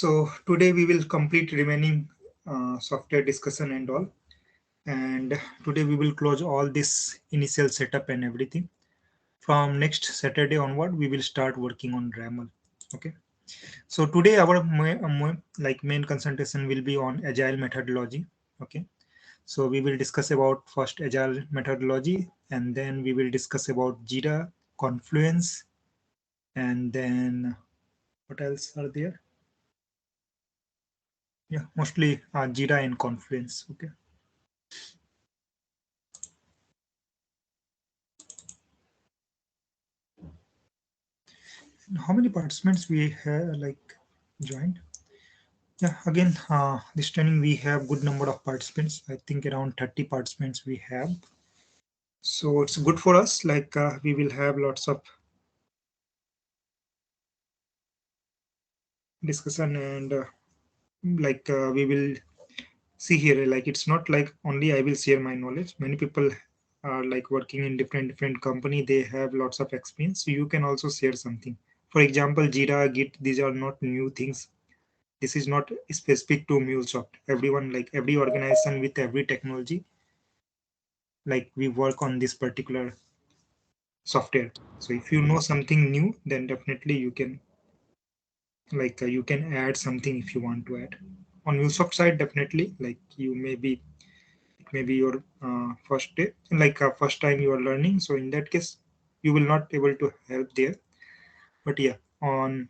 So today we will complete remaining software discussion and all. And today we will close all this initial setup and everything. From next Saturday onward, we will start working on RAML. Okay. So today our main concentration will be on agile methodology. Okay. So we will discuss about first agile methodology, and then we will discuss about Jira, Confluence, and then what else are there? Yeah, mostly Jira and Confluence. Okay. How many participants we have joined? Yeah, again, this training we have good number of participants. I think around 30 participants we have. So it's good for us. We will have lots of discussion and we will see here. Like it's not like only I will share my knowledge. Many people are like working in different company. They have lots of experience. So you can also share something. For example, Jira, Git. These are not new things. This is not specific to Mulesoft. Everyone, like every organization with every technology, like we work on this particular software. So if you know something new, then definitely you can you can add something if you want to add. On Mulesoft side, definitely like you maybe it may be your first day, first time you are learning. So in that case, you will not able to help there. But yeah, on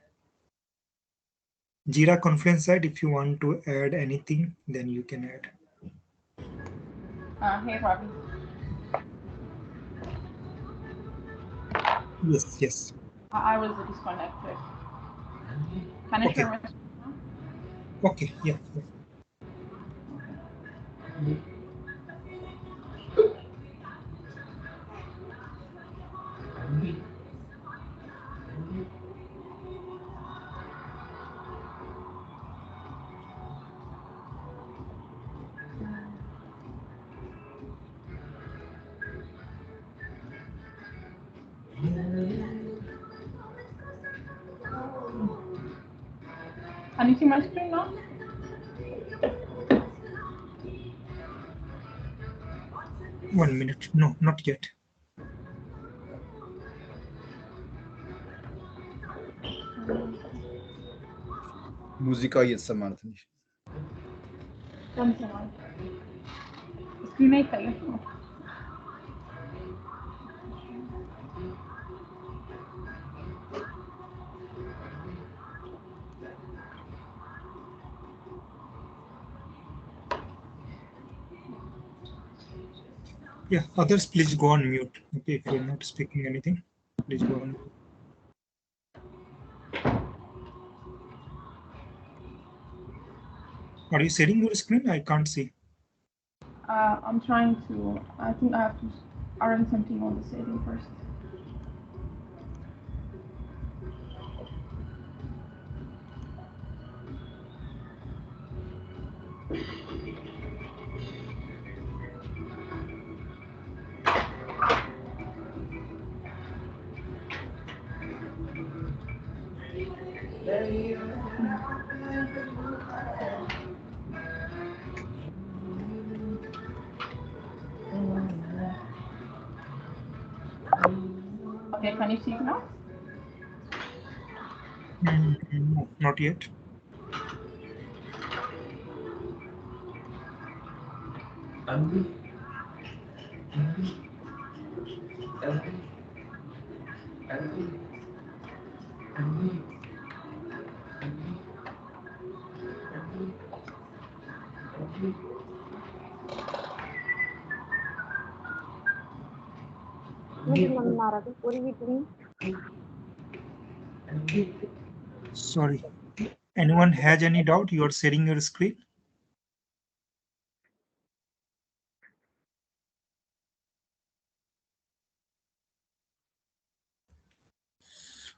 Jira Confluence side, if you want to add anything, then you can add. Hey, Robbie. Yes, yes. I was disconnected. Can I share my screen now? Okay, yeah. Can you see my screen now? One minute. No, not yet. Música e essa Martins. Vamos lá. Screen aí caiu. Yeah, others, please go on mute. Okay, if you're not speaking anything, please go on. Are you sharing your screen? I can't see. I'm trying to. I think I have to run something on the setting first. Okay, can you see it now? No, not yet. What are you doing? Sorry. Anyone has any doubt? You are sharing your screen?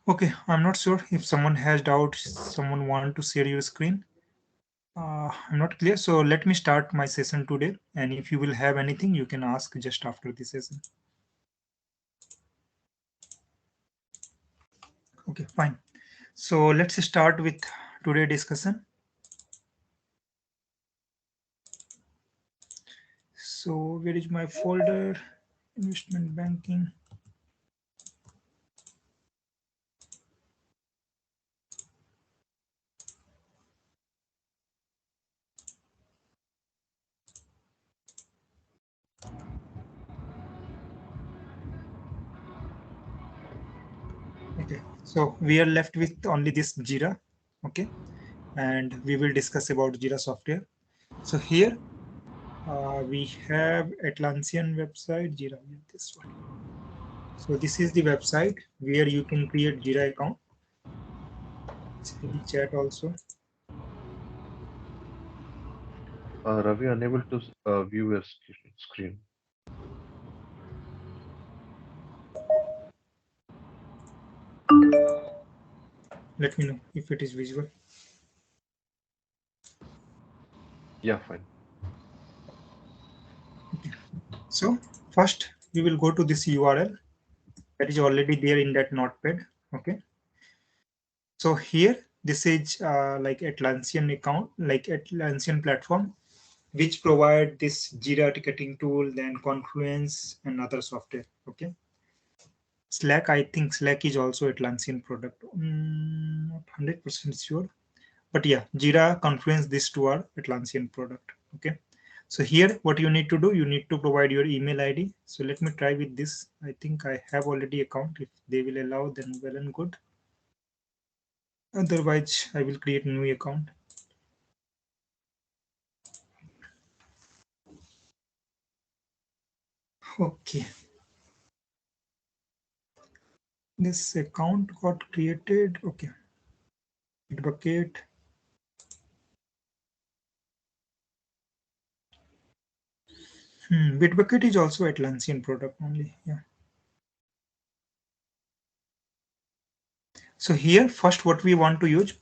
Okay, I'm not sure if someone has doubt, someone want to share your screen. I'm not clear. So let me start my session today. And if you will have anything, you can ask just after the session. Okay, fine. So let's start with today discussion. So where is my folder? Investment banking. Okay, so we are left with only this Jira. Okay, and we will discuss about Jira software. So here we have Atlassian website, Jira, this one. So this is the website where you can create Jira account. See the chat also. Ravi, unable to view your screen. Let me know if it is visible. Yeah, fine. Okay. So first we will go to this URL that is already there in that notepad. Okay. So here this is like Atlassian account, like Atlassian platform, which provide this Jira ticketing tool, then Confluence and other software. Okay. Slack, I think Slack is also Atlassian product. Not 100% sure, but yeah, Jira, Confluence, these two are Atlassian product. Okay. So here, what you need to do, you need to provide your email ID. So let me try with this. I think I have already account. If they will allow, then well and good. Otherwise, I will create a new account. Okay. This account got created. Okay. Bitbucket. Bitbucket is also Atlassian product only. Yeah. So here, first, what we want to use.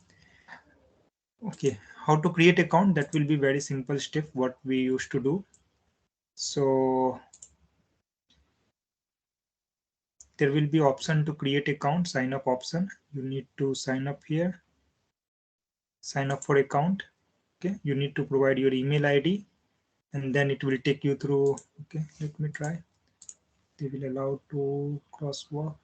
Okay. How to create account? That will be very simple step. What we used to do. So there will be option to create account, sign up option. You need to sign up here, sign up for account. Okay, you need to provide your email ID and then it will take you through. Okay, let me try. They will allow to crosswalk.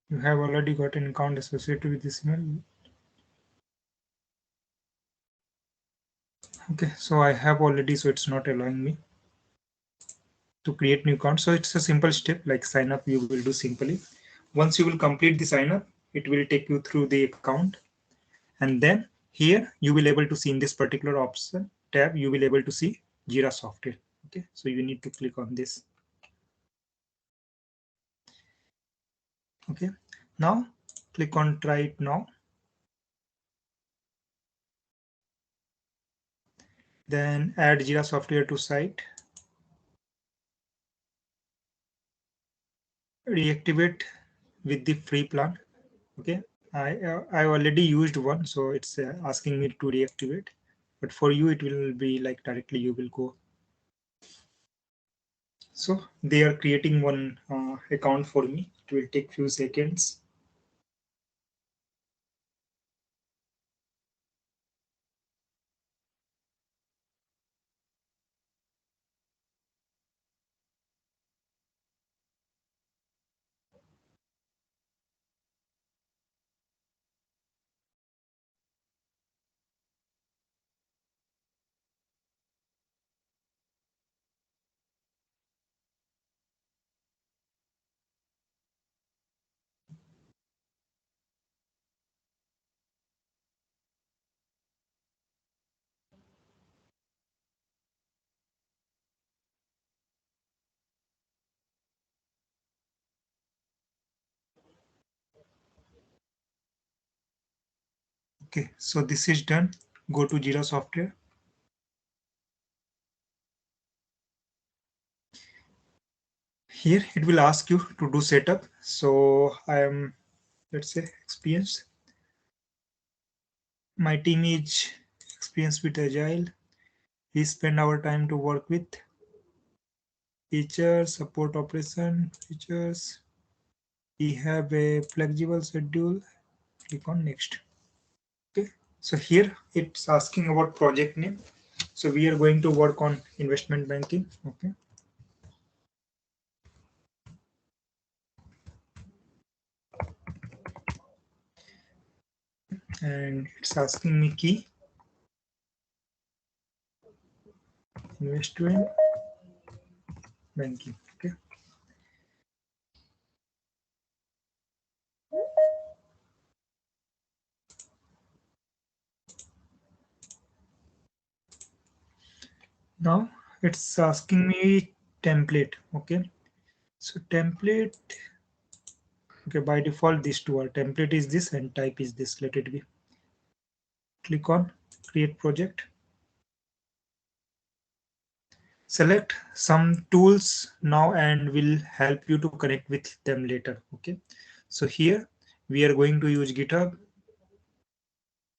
You have already got an account associated with this email. Okay, so I have already, so it's not allowing me to create new account. So it's a simple step like sign up you will do simply. Once you will complete the sign up, it will take you through the account. And then here you will able to see in this particular option tab, you will able to see Jira software. Okay, so you need to click on this. Okay, now click on try it now. Then add Jira software to site. Reactivate with the free plan. Okay, I already used one, so it's asking me to reactivate. But for you, it will be like directly you will go. So they are creating one account for me. It will take few seconds. Okay, so this is done. Go to Jira software. Here it will ask you to do setup. So I am, let's say, experienced. My team is experience with Agile. We spend our time to work with features, support operation, features. We have a flexible schedule. Click on next. Okay. So here it's asking about project name. So we are going to work on investment banking. Okay. And it's asking me key. Investment banking. Okay. Now it's asking me template. Okay. So template. Okay, by default, these two are template is this and type is this. Let it be. Click on create project. Select some tools now and will help you to connect with them later. Okay. So here we are going to use GitHub.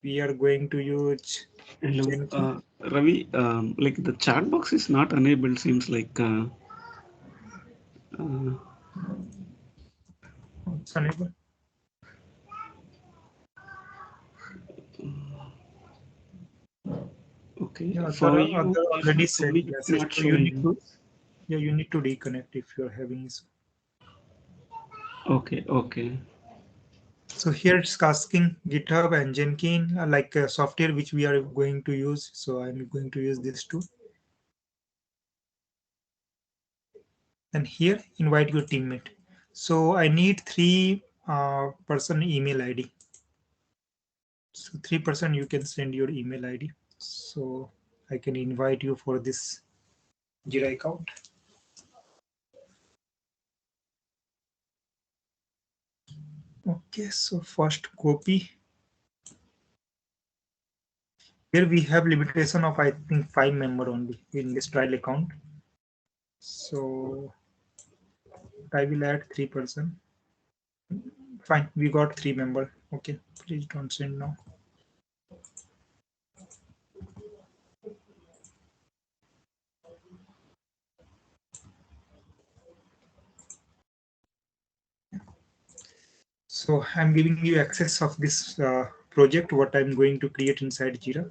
We are going to use Hello, Jenkins. Ravi. Like the chat box is not enabled. Seems like. Uh, It's unable. okay, Yeah, for you, other already for sent me, it's message. not So you need showing. to, yeah, you need to reconnect if you're having issue. Okay, okay. So here it's asking GitHub and Jenkins, like software which we are going to use. So I'm going to use this too. And here invite your teammate. So I need three person email ID. So 3% you can send your email ID. So I can invite you for this Jira account. Okay, so first copy. Here we have limitation of I think 5 member only in this trial account. So I will add 3%. Fine, we got 3 member. Okay, please don't send now. So I'm giving you access of this project, what I'm going to create inside Jira.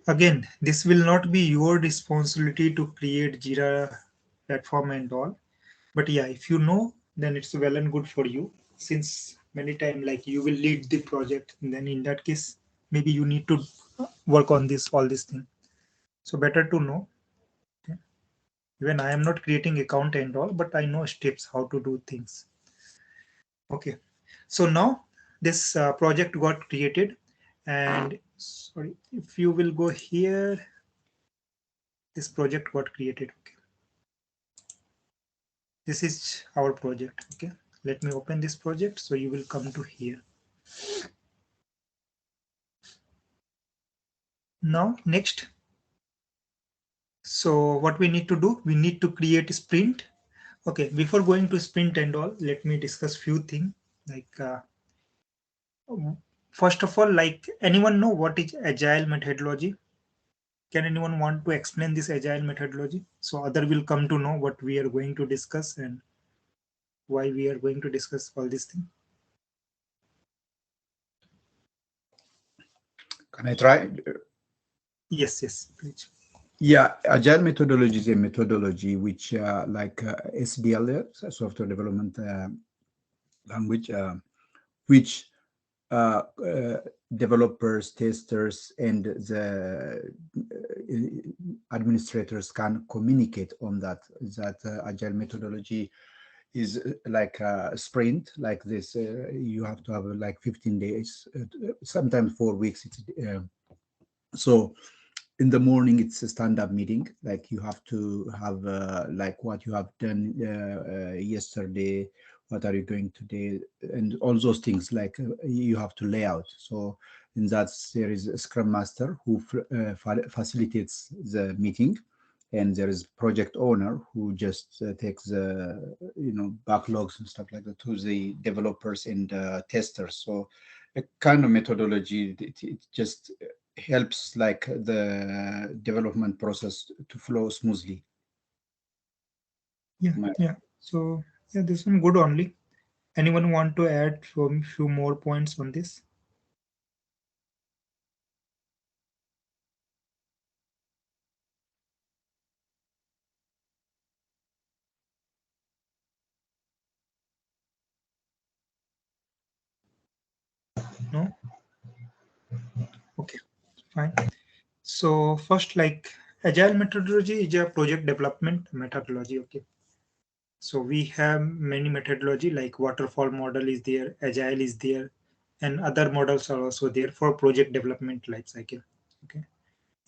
Again, this will not be your responsibility to create Jira platform and all. But yeah, if you know, then it's well and good for you. Since many times like you will lead the project, and then in that case, maybe you need to work on this, all this thing. So better to know. Okay. Even I am not creating account and all, but I know steps how to do things. Okay. So now this project got created, and sorry, if you will go here, this project got created. Okay. This is our project. Okay. Let me open this project. So you will come to here. Now, next. So what we need to do, we need to create a sprint. Okay. Before going to sprint and all, let me discuss few things like, first of all, like anyone know what is agile methodology? Can anyone want to explain this agile methodology? So other will come to know what we are going to discuss and why we are going to discuss all these things. Can I try? Yes, yes, please. Yeah, Agile methodology is a methodology which, like SDL, software development language, which developers, testers, and the administrators can communicate on that. That Agile methodology is like a sprint, like this. You have to have like 15 days, sometimes 4 weeks. So in the morning it's a stand-up meeting, like you have to have like what you have done yesterday, what are you doing today, and all those things, like you have to lay out. So in that there is a scrum master who facilitates the meeting, and there is project owner who just takes the backlogs and stuff like that to the developers and testers. So a kind of methodology, it just helps like the development process to flow smoothly. Yeah. So yeah, this one good only. Anyone want to add some few more points on this? No? Okay, fine. So first, like agile methodology is a project development methodology. Okay. So we have many methodology like waterfall model is there, agile is there, and other models are also there for project development life cycle. Okay.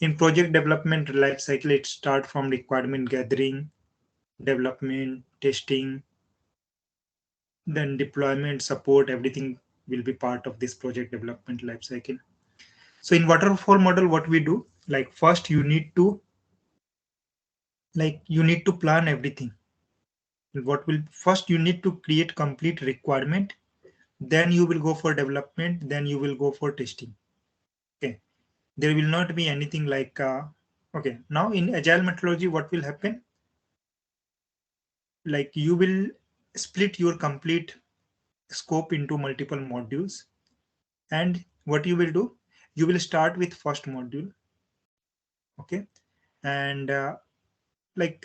In project development life cycle, it start from requirement gathering, development, testing, then deployment, support, everything will be part of this project development life cycle. So in waterfall model, what we do, like first you need to plan everything. What will first you need to create complete requirement, then you will go for development, then you will go for testing. Okay, there will not be anything like okay, now in agile methodology what will happen, like you will split your complete scope into multiple modules, and what you will do, you will start with first module. Okay, and like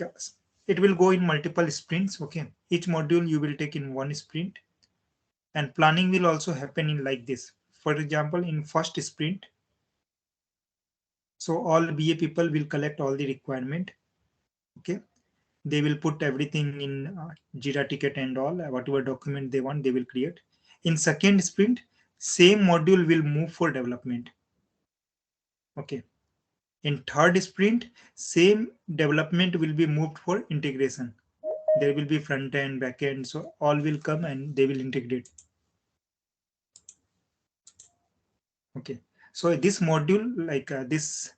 it will go in multiple sprints. Okay, each module you will take in one sprint, and planning will also happen in like this. For example, in first sprint, so all BA people will collect all the requirement. Okay, they will put everything in Jira ticket and all, whatever document they want, they will create. In second sprint, same module will move for development. Okay, in third sprint, same development will be moved for integration. There will be front end, back end, so all will come and they will integrate. Okay, so this module, like this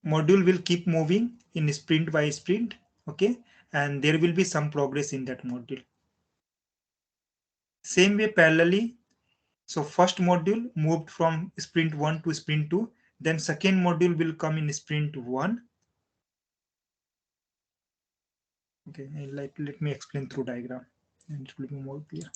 module will keep moving in sprint by sprint. Okay, and there will be some progress in that module. Same way parallelly, so first module moved from sprint 1 to sprint 2, then second module will come in sprint 1. Okay, like let me explain through diagram and it will be more clear.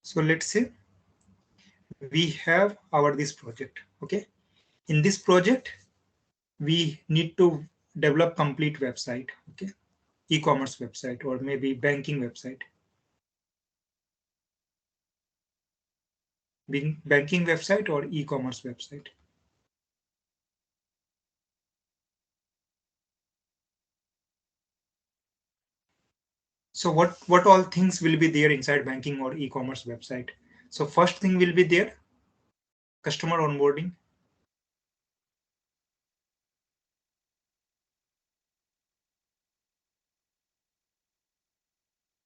So let's say we have our this project. Okay, in this project we need to develop complete website. Okay, e-commerce website or maybe banking website. Banking website or e-commerce website. So what all things will be there inside banking or e-commerce website? So first thing will be there, customer onboarding.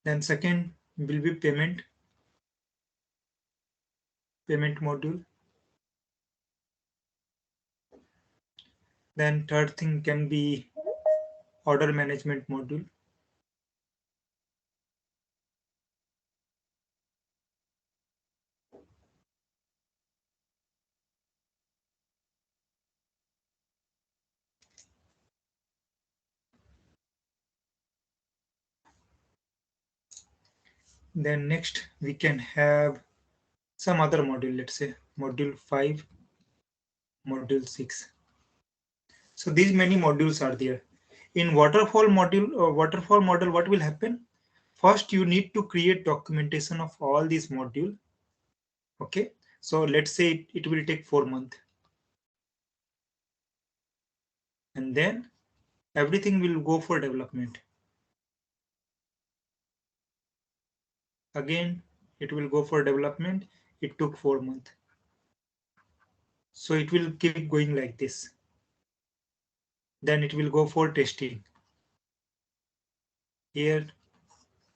Then second will be payment module. Then third thing can be order management module. Then next we can have some other module, let's say module 5, module 6. So these many modules are there. In waterfall model, what will happen? First, you need to create documentation of all these modules. Okay, So let's say it will take 4 months. And then everything will go for development. Again, it will go for development. It took 4 months. So it will keep going like this. Then it will go for testing. Here,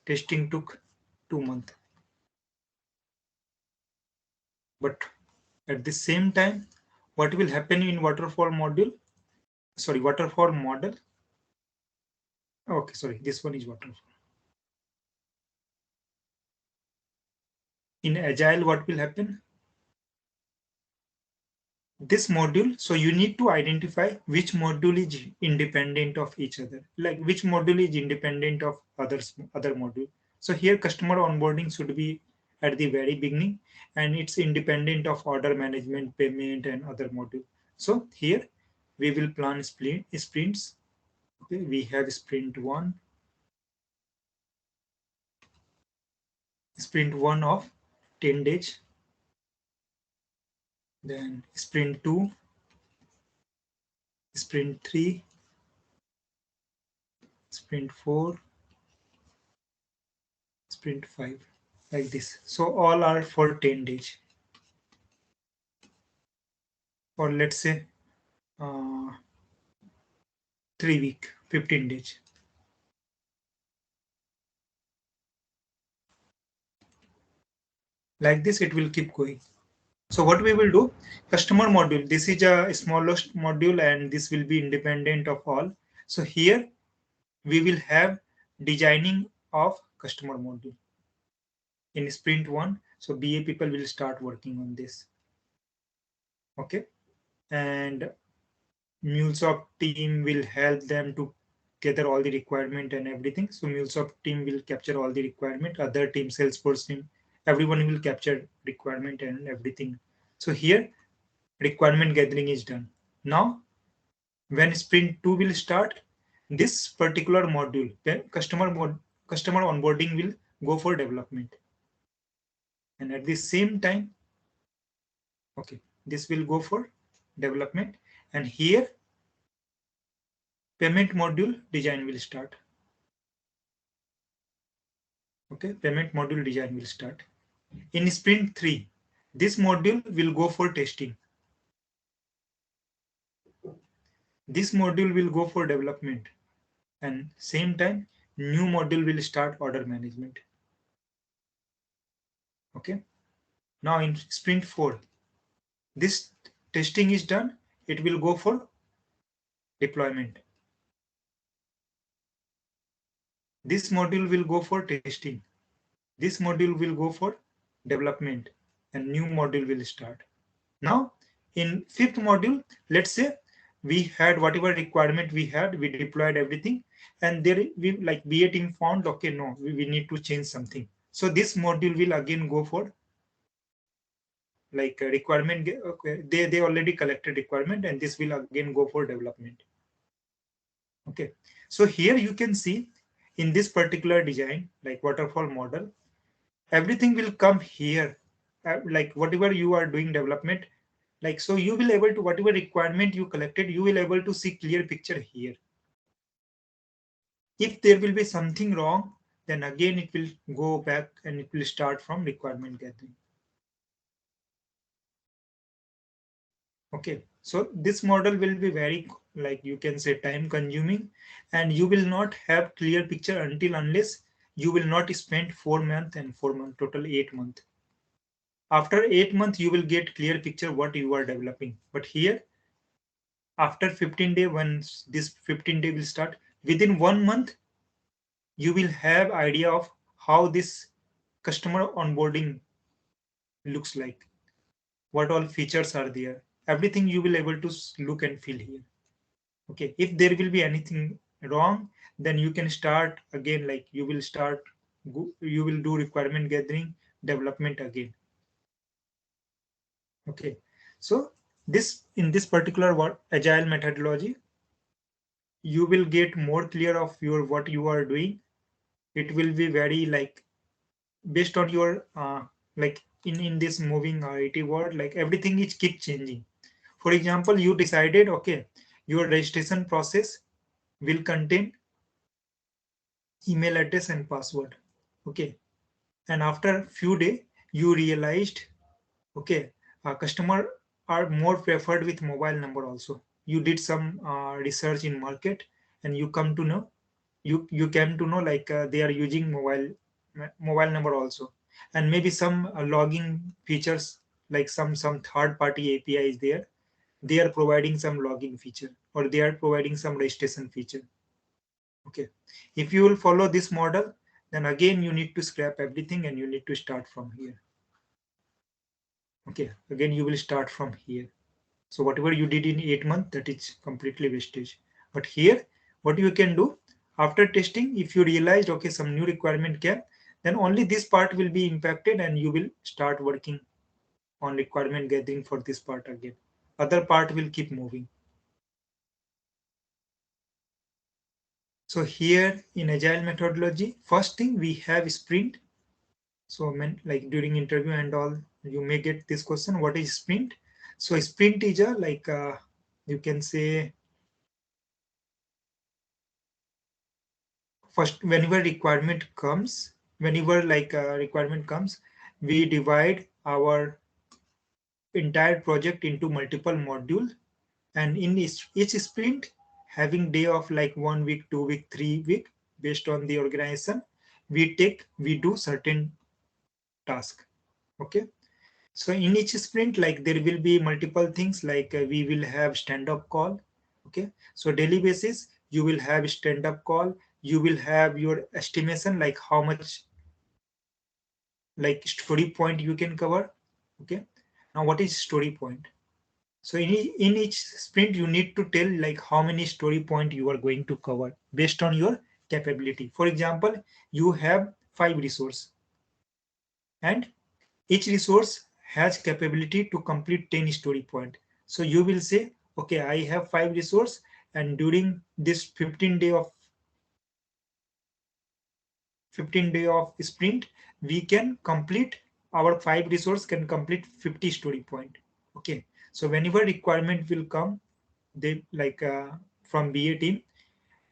testing took 2 months. But at the same time, what will happen in waterfall model? Sorry, waterfall model. Okay, sorry, this one is waterfall. In Agile, what will happen? This module, so you need to identify which module is independent of each other, like which module is independent of other module. So here customer onboarding should be at the very beginning, and it's independent of order management, payment, and other module. So here we will plan sprints. Okay, we have sprint 1, sprint 1 of 10 days, then sprint 2, sprint 3, sprint 4, sprint 5, like this. So all are for 10 days, or let's say 3 week, 15 days. Like this, it will keep going. So what we will do, customer module, this is a smallest module and this will be independent of all. So here we will have designing of customer module in sprint 1. So BA people will start working on this. Okay. And Mulesoft team will help them to gather all the requirement and everything. So Mulesoft team will capture all the requirement. Other team, Salesforce team, everyone will capture requirement and everything. So here requirement gathering is done. Now, when sprint 2 will start, this particular module, customer onboarding will go for development. And at the same time, okay, this will go for development. And here payment module design will start. Okay, payment module design will start. In sprint 3, this module will go for testing. This module will go for development. And same time, new module will start order management. Okay. Now in sprint 4, this testing is done. It will go for deployment. This module will go for testing. This module will go for development, and new module will start. Now in 5th module, let's say we had whatever requirement we had, we deployed everything, and there we like BA team found, okay, no, we need to change something. So this module will again go for like a requirement. Okay, they already collected requirement, and this will again go for development. Okay, so here you can see in this particular design, like waterfall model, everything will come here. Like whatever you are doing development, like so you will able to whatever requirement you collected, you will able to see clear picture here. If there will be something wrong, then again it will go back and it will start from requirement gathering. Okay, so this model will be very, like you can say, time consuming, and you will not have clear picture unless you will not spend 4 months and 4 months, total 8 months. After 8 months, you will get clear picture what you are developing. But here, after 15 days, when this 15 day will start, within 1 month, you will have idea of how this customer onboarding looks like, what all features are there. Everything you will able to look and feel here. Okay, if there will be anything wrong, then you can start again, like you will do requirement gathering, development again. Okay, so in this particular agile methodology, you will get more clear of your what you are doing. It will be very like based on your like in this moving IT world, like everything is keep changing. For example, you decided, okay, your registration process will contain email address and password. Okay. And after few days, you realized, okay, customer are more preferred with mobile number also. You did some research in market and you come to know, you came to know like they are using mobile number also. And maybe some logging features, like some third party API is there. They are providing some logging feature or they are providing some registration feature. Okay. If you will follow this model, then again you need to scrap everything and you need to start from here. Okay. Again, you will start from here. So whatever you did in 8 months, that is completely wastage. But here, what you can do after testing, if you realized, okay, some new requirement came, then only this part will be impacted and you will start working on requirement gathering for this part again. Other part will keep moving. So here in Agile methodology, first thing we have sprint. So like during interview and all, you may get this question, what is sprint? So sprint is a like you can say first whenever like requirement comes, we divide our entire project into multiple modules, and in each sprint having day of like 1 week, 2 week, 3 week, based on the organization, we do certain task. Okay. So in each sprint, like there will be multiple things like we will have stand-up call. Okay. So daily basis, you will have stand-up call. You will have your estimation, like how much like story point you can cover. Okay. Now what is story point? So in each sprint, you need to tell like how many story point you are going to cover based on your capability. For example, you have 5 resources and each resource has capability to complete 10 story point. So you will say, okay, I have 5 resources and during this 15 day of sprint, we can complete our 5 resource can complete 50 story point. Okay. So whenever requirement will come, they like from BA team,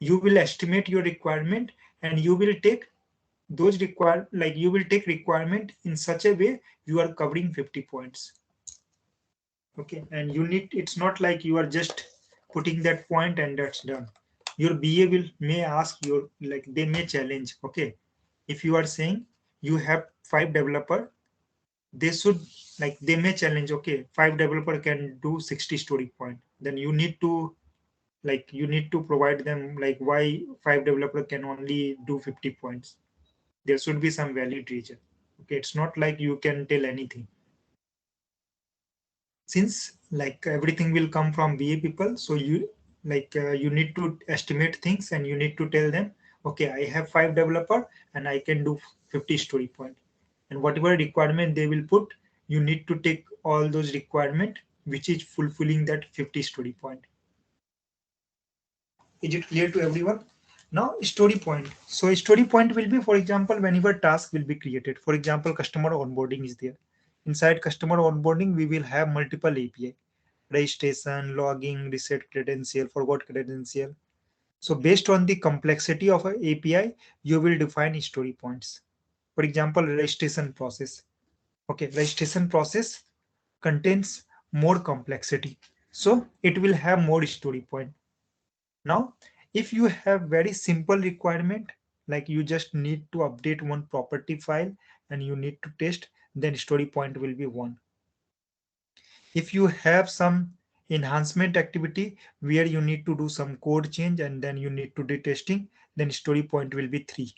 you will estimate your requirement and you will take you will take requirement in such a way you are covering 50 points. Okay. And you need, it's not like you are just putting that point and that's done. Your BA will may ask your, like they may challenge. Okay. If you are saying you have 5 developer, they should, like they may challenge, okay, 5 developer can do 60 story point. Then you need to, like you need to provide them like why 5 developer can only do 50 points. There should be some valid reason. Okay. It's not like you can tell anything. Since like everything will come from BA people, so you you need to estimate things and you need to tell them, okay, I have 5 developer and I can do 50 story point. And whatever requirement they will put, you need to take all those requirement which is fulfilling that 50 story point. Is it clear to everyone? Now story point. So story point will be, for example, whenever task will be created. For example, customer onboarding is there. Inside customer onboarding, we will have multiple API, registration, logging, reset credential, forgot credential. So based on the complexity of a API, you will define story points. For example, registration process. Okay, registration process contains more complexity. So it will have more story point. Now, if you have very simple requirement, like you just need to update one property file and you need to test, then story point will be 1. If you have some enhancement activity where you need to do some code change and then you need to do testing, then story point will be 3.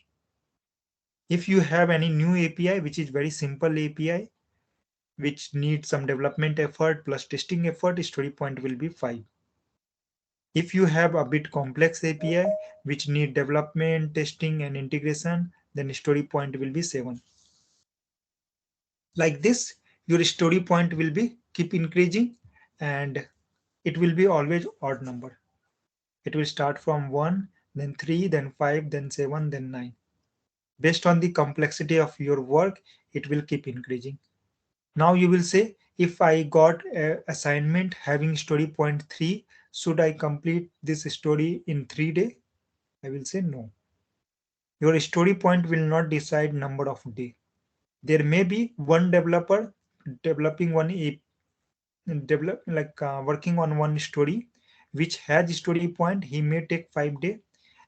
If you have any new API, which is very simple API, which needs some development effort plus testing effort, story point will be 5. If you have a bit complex API which need development, testing and integration, then story point will be 7. Like this, your story point will be keep increasing and it will be always odd number. It will start from 1, then 3, then 5, then 7, then 9. Based on the complexity of your work, it will keep increasing. Now you will say, if I got a assignment having story point 3, should I complete this story in 3 days? I will say no. Your story point will not decide number of day. There may be one developer developing one working on one story which has story point, he may take 5 days,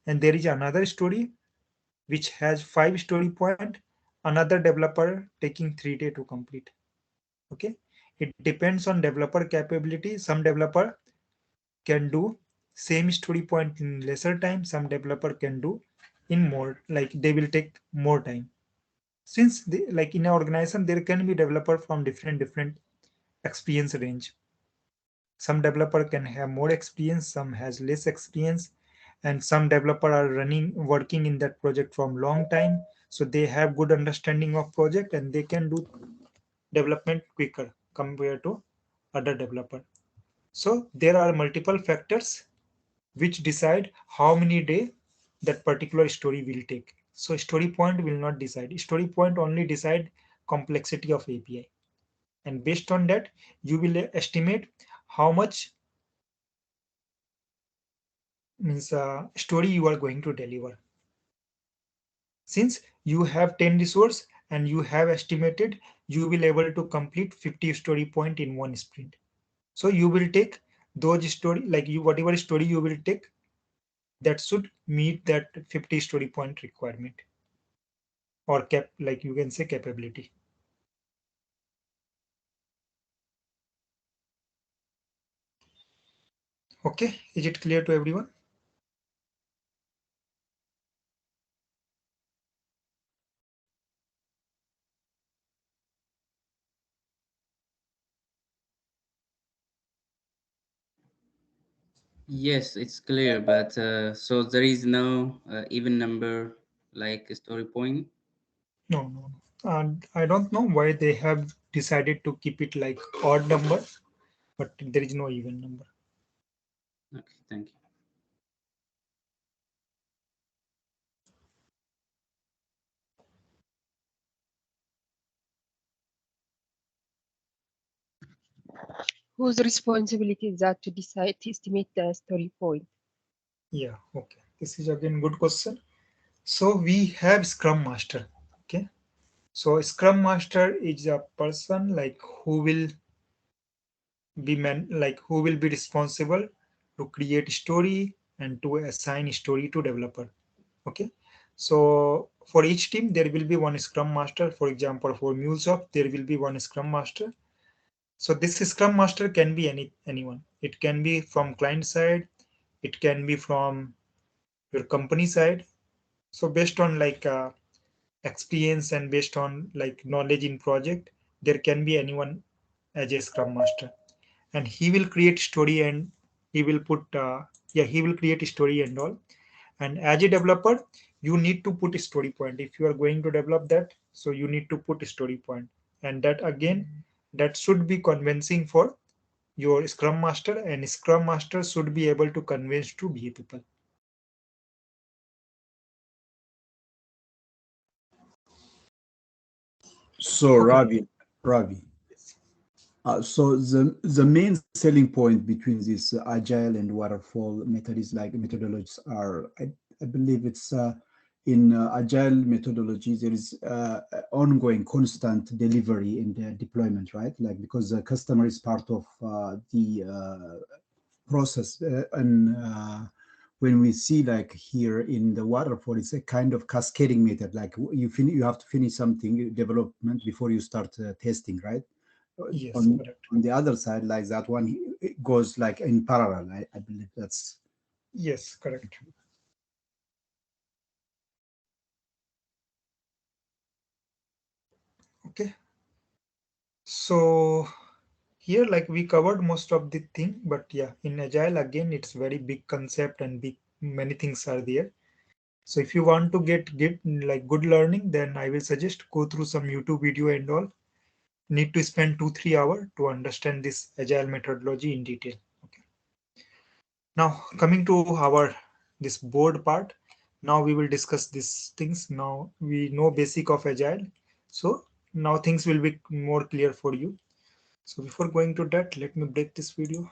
and there is another story which has 5 story point, another developer taking 3 days to complete. Okay, it depends on developer capability. Some developer can do same story point in lesser time, some developer can do in more, like they will take more time. Since they, like in an organization there can be developer from different experience range. Some developer can have more experience, some has less experience, and some developer are working in that project from long time, so they have good understanding of project and they can do development quicker compared to other developer. So there are multiple factors which decide how many day that particular story will take. So story point will not decide. Story point only decide complexity of API. And based on that, you will estimate how much means story you are going to deliver. Since you have 10 resource and you have estimated you will able to complete 50 story point in one sprint. So you will take those story, like you whatever story you will take, that should meet that 50 story point requirement, or cap, like you can say capability. Okay, is it clear to everyone? Yes, it's clear, but so there is no even number like a story point. No. And I don't know why they have decided to keep it like odd number, but there is no even number. Okay, thank you. Whose responsibility is that to decide to estimate the story point? Yeah, okay. This is again good question. So we have Scrum Master. Okay. So Scrum Master is a person like who will who will be responsible to create story and to assign story to developer. Okay. So for each team there will be one Scrum Master. For example, for Mulesoft there will be one Scrum Master. So this Scrum Master can be anyone. It can be from client side, it can be from your company side. So based on experience and based on like knowledge in project, there can be anyone as a Scrum Master, and he will create story and he will put he will create a story and all. And as a developer, you need to put a story point if you are going to develop that. So you need to put a story point, and that again, that should be convincing for your Scrum Master, and Scrum Master should be able to convince to BA people. So Okay. Ravi. So the main selling point between this agile and waterfall methodologies are, I believe it's in agile methodology there is ongoing constant delivery in the deployment, right? Like because the customer is part of the process, and when we see like here in the waterfall, it's a kind of cascading method. Like you have to finish something development before you start testing, right? Yes, on correct. on the other side, like that one, it goes like in parallel. I believe that's Yes, correct. Okay. So here like we covered most of the thing, but yeah, in agile again it's very big concept and big many things are there. So if you want to get like good learning, then I will suggest go through some YouTube video and all. Need to spend 2-3 hours to understand this agile methodology in detail. Okay. Now coming to our this board part. Now we will discuss these things. Now we know basic of agile. So now things will be more clear for you. So before going to that, let me break this video.